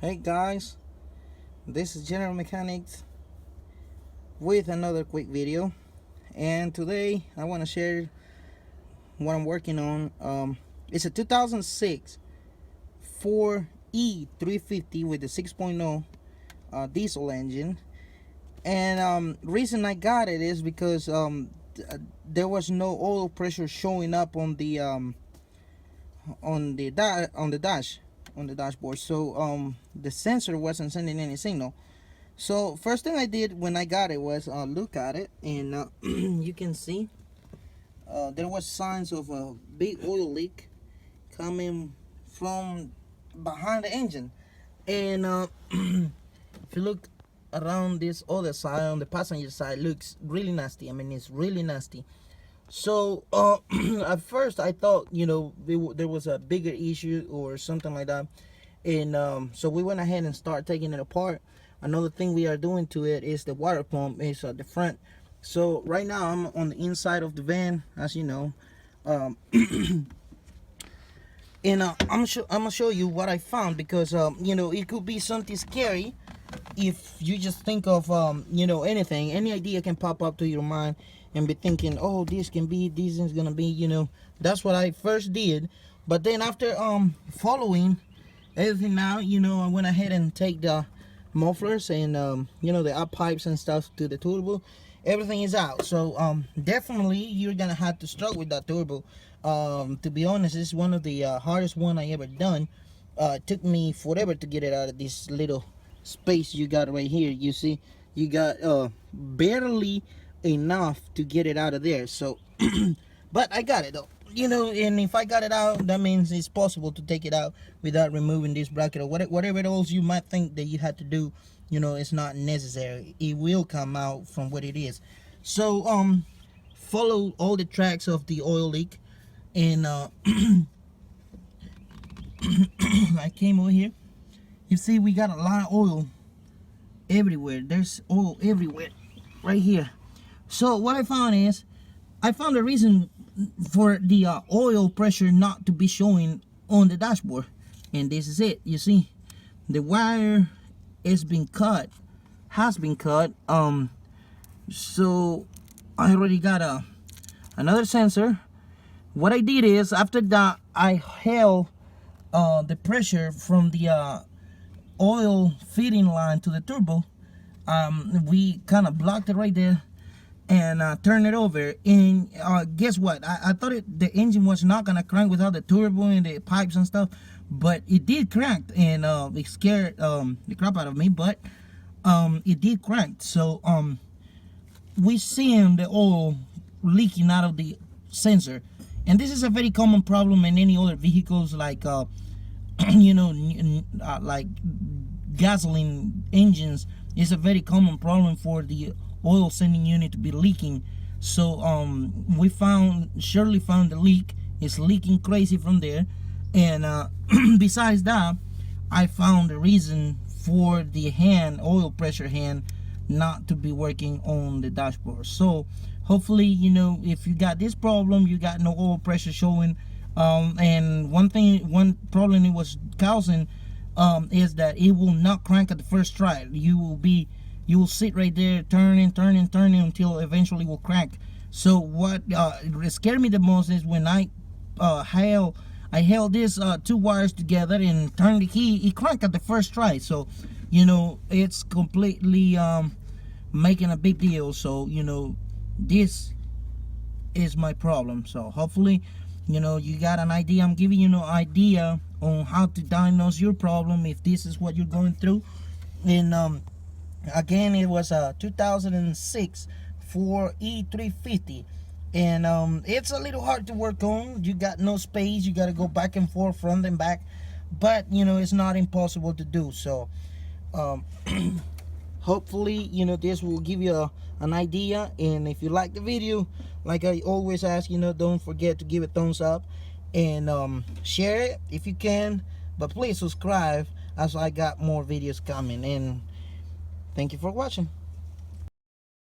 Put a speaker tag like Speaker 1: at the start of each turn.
Speaker 1: Hey guys, this is General Mechanics with another quick video, and today I want to share what I'm working on. It's a 2006 Ford E350 with the 6.0 diesel engine, and reason I got it is because there was no oil pressure showing up on the dashboard, so the sensor wasn't sending any signal. So first thing I did when I got it was look at it, and you can see there was signs of a big oil leak coming from behind the engine. And if you look around this other side, on the passenger side, looks really nasty. I mean, it's really nasty. So at first I thought, there was a bigger issue or something like that, and so we went ahead and started taking it apart. Another thing we are doing to it is the water pump is at the front. So right now I'm on the inside of the van, as you know, and I'm gonna show you what I found, because it could be something scary if you just think of anything. Any idea can pop up to your mind and be thinking, oh, this is gonna be, that's what I first did. But then after following everything now, I went ahead and take the mufflers and the up pipes and stuff to the turbo. Everything is out, so definitely you're gonna have to struggle with that turbo. To be honest, it's one of the hardest one I ever done. It took me forever to get it out of this little space you got right here. You see, you got barely enough to get it out of there. So but I got it though, and if I got it out, that means it's possible to take it out without removing this bracket or whatever else you might think that you had to do. It's not necessary. It will come out from what it is. So follow all the tracks of the oil leak, and I came over here. You see, we got a lot of oil everywhere. There's oil everywhere right here. So what I found is, I found a reason for the oil pressure not to be showing on the dashboard, and this is it. You see, the wire has been cut. So I already got another sensor. What I did is, after that, I held the pressure from the oil feeding line to the turbo. We kind of blocked it right there and turn it over, and guess what? I thought the engine was not gonna crank without the turbo and the pipes and stuff, but it did crank, and it scared the crap out of me, but it did crank. So we seen the oil leaking out of the sensor, and this is a very common problem in any other vehicles, like like gasoline engines. Is a very common problem for the oil sending unit to be leaking. So we surely found the leak. It's leaking crazy from there, and besides that, I found the reason for the oil pressure hand not to be working on the dashboard. So hopefully, if you got this problem, you got no oil pressure showing, and one problem it was causing is that it will not crank at the first try. You will sit right there turning until eventually will crank. So what scared me the most is when I held this two wires together and turned the key, it cranked at the first try. So it's completely making a big deal. So this is my problem. So hopefully you got an idea. I'm giving you an idea on how to diagnose your problem if this is what you're going through. And again, it was a 2006 Ford E350, and it's a little hard to work on. You got no space. You got to go back and forth, front and back, but it's not impossible to do. So hopefully this will give you an idea. And if you like the video, like I always ask, don't forget to give it a thumbs up, and share it if you can, but please subscribe, as I got more videos coming. And thank you for watching.